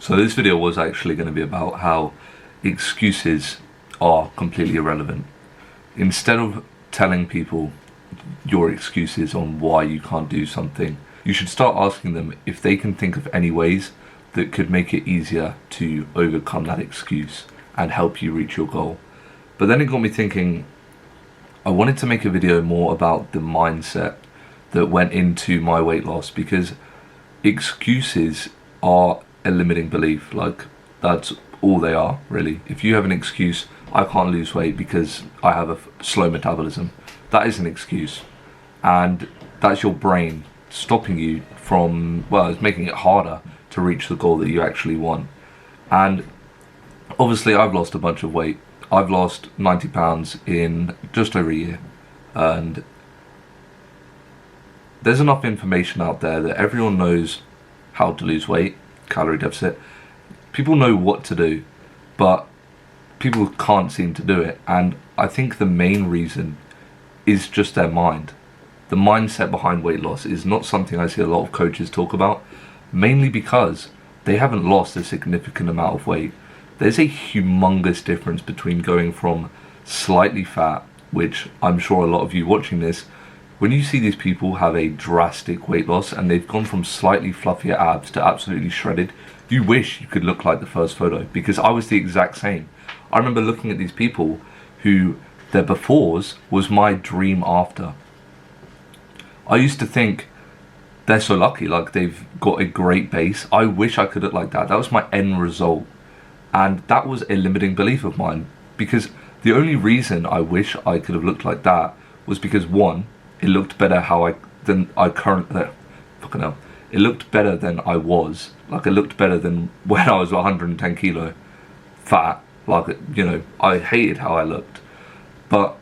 So this video was actually going to be about how excuses are completely irrelevant. Instead of telling people your excuses on why you can't do something, you should start asking them if they can think of any ways that could make it easier to overcome that excuse and help you reach your goal. But then it got me thinking, I wanted to make a video more about the mindset that went into my weight loss, because excuses are a limiting belief. Like, that's all they are, really. If you have an excuse, I can't lose weight because I have a slow metabolism, that is an excuse, and that's your brain stopping you from, well, it's making it harder to reach the goal that you actually want. And obviously I've lost a bunch of weight. I've lost 90 pounds in just over a year, and there's enough information out there that everyone knows how to lose weight, calorie deficit. People know what to do, but people can't seem to do it. And I think the main reason is just their mind. The mindset behind weight loss is not something I see a lot of coaches talk about, mainly because they haven't lost a significant amount of weight. There's a humongous difference between going from slightly fat, which I'm sure a lot of you watching this, when you see these people have a drastic weight loss and they've gone from slightly fluffier abs to absolutely shredded, you wish you could look like the first photo, because I was the exact same. I remember looking at these people who their befores was my dream after. I used to think, they're so lucky, like they've got a great base. I wish I could look like that. That was my end result. And that was a limiting belief of mine, because the only reason I wish I could have looked like that was because, one, it looked better than I currently, it looked better than I was. Like, it looked better than when I was 110 kilo fat. Like, you know, I hated how I looked. But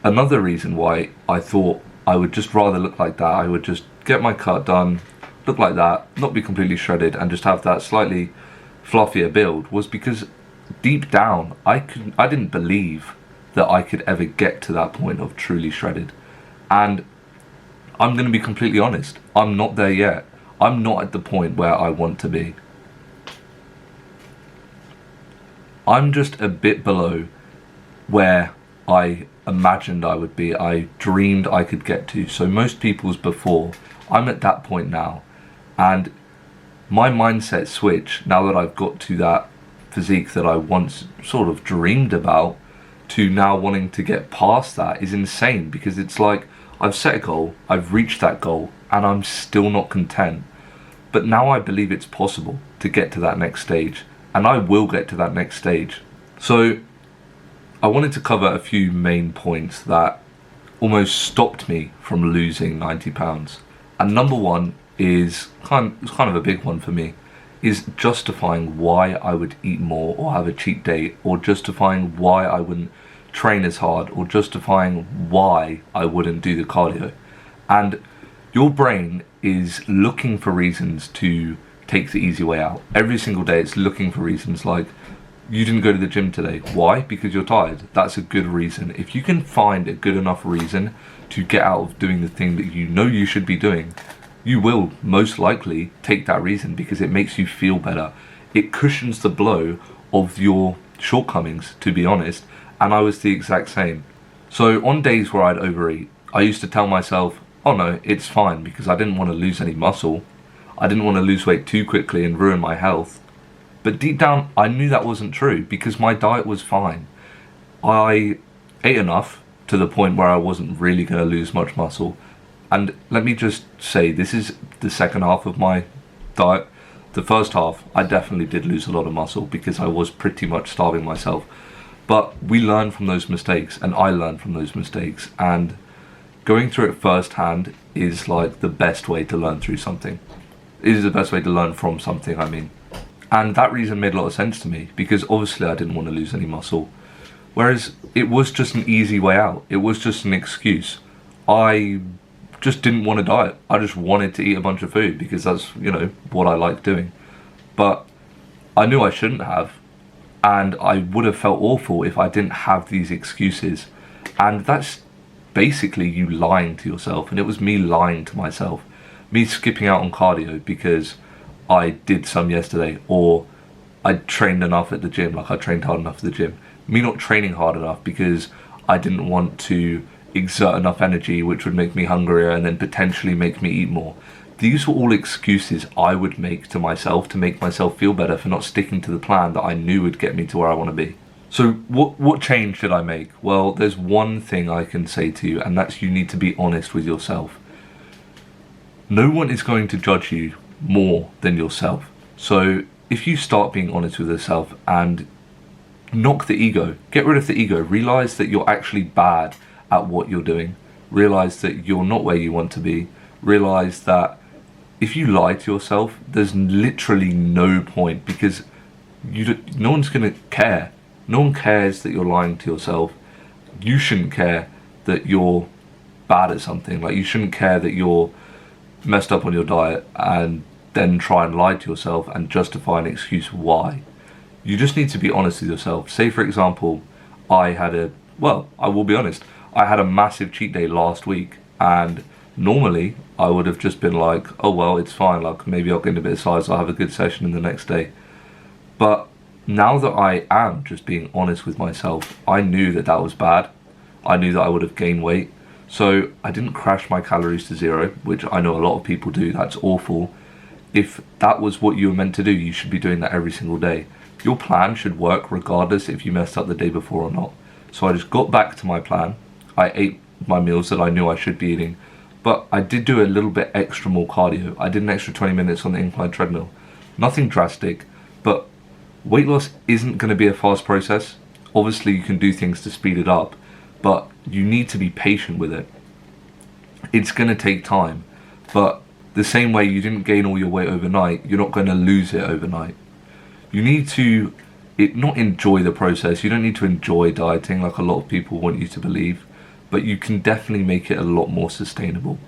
another reason why I thought I would just rather look like that, I would just get my cut done, look like that, not be completely shredded, and just have that slightly fluffier build, was because deep down I didn't believe that I could ever get to that point of truly shredded. And I'm going to be completely honest, I'm not there yet. I'm not at the point where I want to be. I'm just a bit below where I imagined I would be, I dreamed I could get to. So most people's before, I'm at that point now. And my mindset switch, now that I've got to that physique that I once sort of dreamed about, to now wanting to get past that, is insane, because it's like I've set a goal, I've reached that goal, and I'm still not content. But now I believe it's possible to get to that next stage, and I will get to that next stage. So I wanted to cover a few main points that almost stopped me from losing 90 pounds. And number one is kind of a big one for me, is justifying why I would eat more or have a cheat day, or justifying why I wouldn't train as hard, or justifying why I wouldn't do the cardio. And your brain is looking for reasons to take the easy way out. Every single day it's looking for reasons, like, you didn't go to the gym today. Why? Because you're tired. That's a good reason. If you can find a good enough reason to get out of doing the thing that you know you should be doing, you will most likely take that reason, because it makes you feel better. It cushions the blow of your shortcomings, to be honest. And I was the exact same. So on days where I'd overeat, I used to tell myself, oh no, it's fine, because I didn't want to lose any muscle. I didn't want to lose weight too quickly and ruin my health. But deep down, I knew that wasn't true, because my diet was fine. I ate enough to the point where I wasn't really going to lose much muscle. And let me just say, this is the second half of my diet. The first half, I definitely did lose a lot of muscle, because I was pretty much starving myself. But we learn from those mistakes, and I learned from those mistakes. And going through it firsthand is like the best way to learn through something. It is the best way to learn from something, I mean. And that reason made a lot of sense to me, because obviously I didn't want to lose any muscle. Whereas it was just an easy way out. It was just an excuse. I just didn't want to diet. I just wanted to eat a bunch of food, because that's, you know, what I like doing. But I knew I shouldn't have. And I would have felt awful if I didn't have these excuses. And that's basically you lying to yourself. And it was me lying to myself. Me skipping out on cardio because I did some yesterday, or I trained enough at the gym, like I trained hard enough at the gym. Me not training hard enough because I didn't want to exert enough energy, which would make me hungrier and then potentially make me eat more. These were all excuses I would make to myself to make myself feel better for not sticking to the plan that I knew would get me to where I want to be. So what change did I make? Well, there's one thing I can say to you, and that's you need to be honest with yourself. No one is going to judge you more than yourself. So if you start being honest with yourself and knock the ego, get rid of the ego, realize that you're actually bad at what you're doing, realize that you're not where you want to be, realize that if you lie to yourself, there's literally no point, because no one's going to care. No one cares that you're lying to yourself. You shouldn't care that you're bad at something. Like, you shouldn't care that you're messed up on your diet and then try and lie to yourself and justify an excuse why. You just need to be honest with yourself. Say, for example, I will be honest, I had a massive cheat day last week, and normally I would have just been like, oh well, it's fine, like maybe I'll gain a bit of size, I'll have a good session in the next day. But now that I am just being honest with myself, I knew that that was bad. I knew that I would have gained weight. So I didn't crash my calories to zero, which I know a lot of people do. That's awful. If that was what you were meant to do, you should be doing that every single day. Your plan should work regardless if you messed up the day before or not. So I just got back to my plan. I ate my meals that I knew I should be eating, but I did do a little bit extra more cardio. I did an extra 20 minutes on the incline treadmill. Nothing drastic, but weight loss isn't going to be a fast process. Obviously you can do things to speed it up, but you need to be patient with it. It's going to take time, but the same way you didn't gain all your weight overnight, you're not going to lose it overnight. You need to not enjoy the process. You don't need to enjoy dieting like a lot of people want you to believe, but you can definitely make it a lot more sustainable.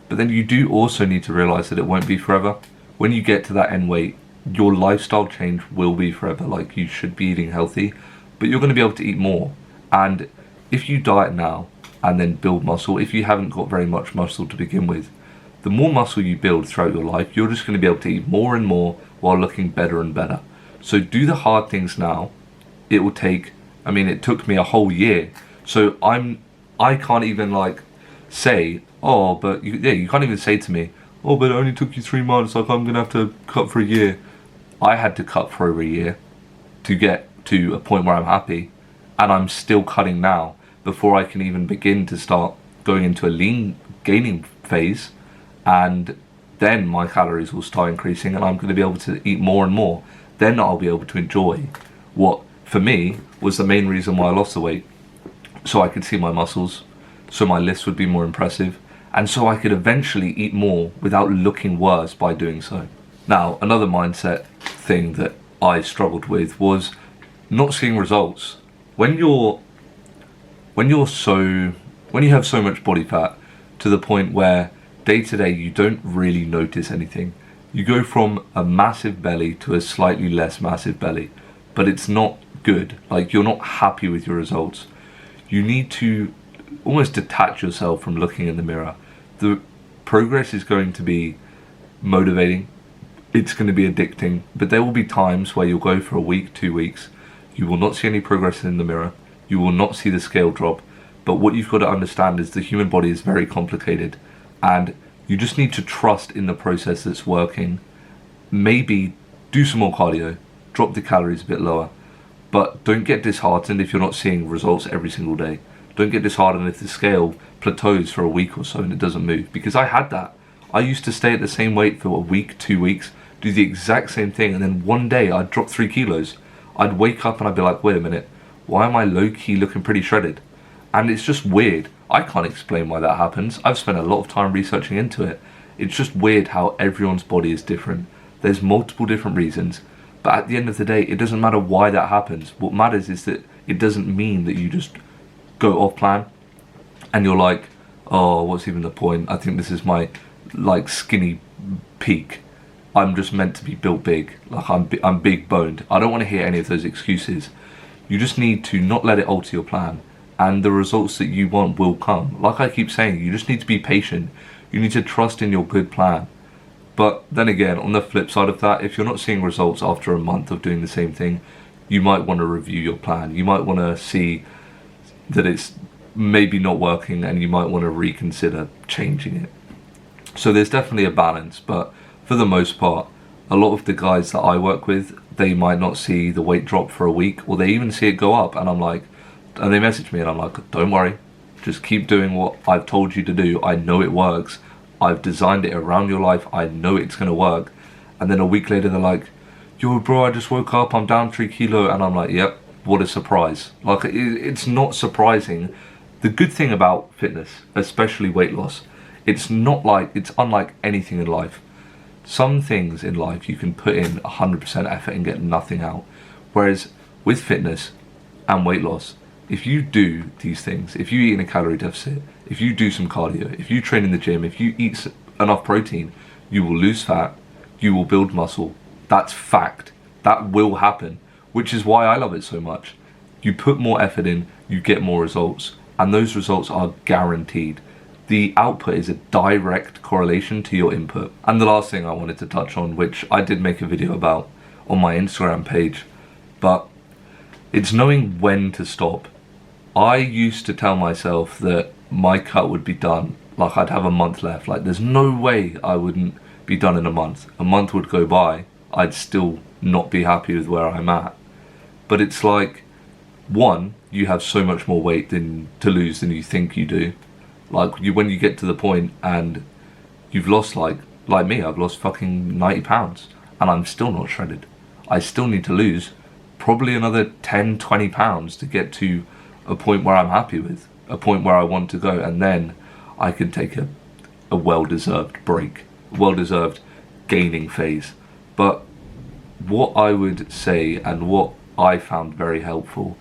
But then you do also need to realize that it won't be forever. When you get to that end weight, your lifestyle change will be forever. Like, you should be eating healthy, but you're going to be able to eat more. And if you diet now and then build muscle, if you haven't got very much muscle to begin with, the more muscle you build throughout your life, you're just going to be able to eat more and more while looking better and better. So do the hard things now. It will take, it took me a whole year. So I can't even say, oh, but you can't even say to me, oh, but it only took you 3 months, like I'm going to have to cut for a year. I had to cut for over a year to get to a point where I'm happy, and I'm still cutting now before I can even begin to start going into a lean gaining phase, and then my calories will start increasing and I'm going to be able to eat more and more. Then I'll be able to enjoy what, for me, was the main reason why I lost the weight. So I could see my muscles, so my lifts would be more impressive, and so I could eventually eat more without looking worse by doing so. Now, another mindset thing that I struggled with was not seeing results. When you have so much body fat to the point where day to day you don't really notice anything. You go from a massive belly to a slightly less massive belly, but it's not good. Like, you're not happy with your results. You need to almost detach yourself from looking in the mirror. The progress is going to be motivating. It's going to be addicting, but there will be times where you'll go for a week, 2 weeks. You will not see any progress in the mirror. You will not see the scale drop. But what you've got to understand is the human body is very complicated, and you just need to trust in the process that's working. Maybe do some more cardio, drop the calories a bit lower, but don't get disheartened if you're not seeing results every single day. Don't get disheartened if the scale plateaus for a week or so and it doesn't move, because I had that. I used to stay at the same weight for a week, 2 weeks, do the exact same thing, and then one day I'd drop 3 kilos. I'd wake up and I'd be like, wait a minute, why am I low-key looking pretty shredded? And it's just weird. I can't explain why that happens. I've spent a lot of time researching into it. It's just weird how everyone's body is different. There's multiple different reasons, but at the end of the day, it doesn't matter why that happens. What matters is that it doesn't mean that you just go off plan and you're like, oh, what's even the point? I think this is my skinny peak. I'm just meant to be built big. Like, I'm big boned. I don't want to hear any of those excuses. You just need to not let it alter your plan, and the results that you want will come. Like I keep saying, you just need to be patient. You need to trust in your good plan. But then again, on the flip side of that, if you're not seeing results after a month of doing the same thing, you might want to review your plan. You might want to see that it's maybe not working, and you might want to reconsider changing it. So there's definitely a balance, but for the most part, a lot of the guys that I work with, they might not see the weight drop for a week, or they even see it go up, and I'm like, and they message me and I'm like, don't worry, just keep doing what I've told you to do. I know it works. I've designed it around your life. I know it's gonna work. And then a week later they're like, yo bro, I just woke up, I'm down 3 kilo, and I'm like, yep, what a surprise. Like, it's not surprising. The good thing about fitness, especially weight loss, it's unlike anything in life. Some things in life you can put in 100% effort and get nothing out. Whereas with fitness and weight loss, if you do these things, if you eat in a calorie deficit, if you do some cardio, if you train in the gym, if you eat enough protein, you will lose fat, you will build muscle. That's fact. That will happen, which is why I love it so much. You put more effort in, you get more results, and those results are guaranteed. The output is a direct correlation to your input. And the last thing I wanted to touch on, which I did make a video about on my Instagram page, but it's knowing when to stop. I used to tell myself that my cut would be done, like I'd have a month left. Like, there's no way I wouldn't be done in a month. A month would go by, I'd still not be happy with where I'm at. But it's like, one, you have so much more weight to lose than you think you do. Like, when you get to the point and you've lost, like me, I've lost fucking 90 pounds and I'm still not shredded. I still need to lose probably another 10, 20 pounds to get to a point where I'm happy with, a point where I want to go, and then I can take a well-deserved break, well-deserved gaining phase. But what I would say, and what I found very helpful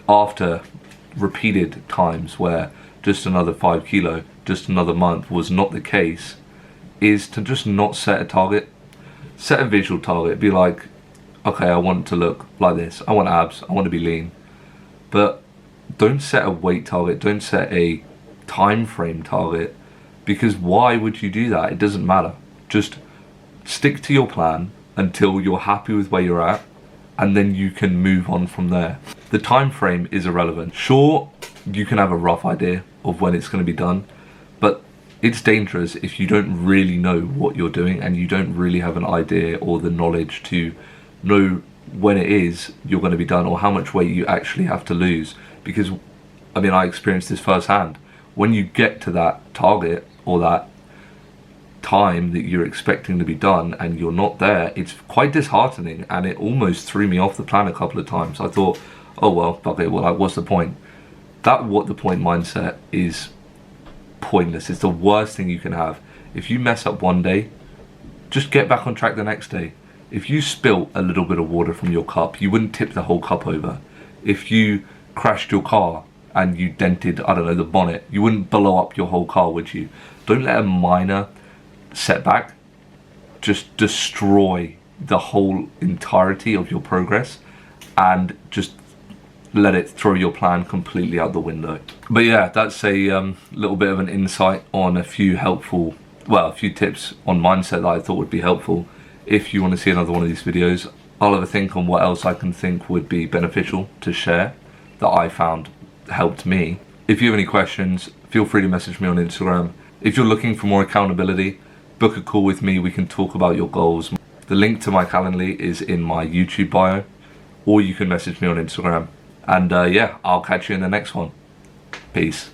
after repeated times where just another 5 kilo, just another month was not the case, is to just not set a target. Set a visual target. Be like, okay, I want to look like this. I want abs. I want to be lean. But don't set a weight target. Don't set a time frame target, because why would you do that? It doesn't matter. Just stick to your plan until you're happy with where you're at, and then you can move on from there. The time frame is irrelevant. Sure, you can have a rough idea of when it's going to be done, but it's dangerous if you don't really know what you're doing and you don't really have an idea or the knowledge to know when it is you're going to be done, or how much weight you actually have to lose. Because, I mean, I experienced this firsthand. When you get to that target or that time that you're expecting to be done and you're not there, it's quite disheartening, and it almost threw me off the plan a couple of times. I thought, oh well, okay, well, like, what's the point? That what the point mindset is pointless. It's the worst thing you can have. If you mess up one day, just get back on track the next day. If you spilt a little bit of water from your cup, you wouldn't tip the whole cup over. If you crashed your car and you dented, I don't know, the bonnet, you wouldn't blow up your whole car, would you? Don't let a minor setback just destroy the whole entirety of your progress, and just let it throw your plan completely out the window. But yeah, that's a little bit of an insight on a few tips on mindset that I thought would be helpful. If you want to see another one of these videos, I'll have a think on what else I can think would be beneficial to share that I found helped me. If you have any questions, feel free to message me on Instagram. If you're looking for more accountability, book a call with me. We can talk about your goals. The link to my Calendly is in my YouTube bio, or you can message me on Instagram. And yeah, I'll catch you in the next one. Peace.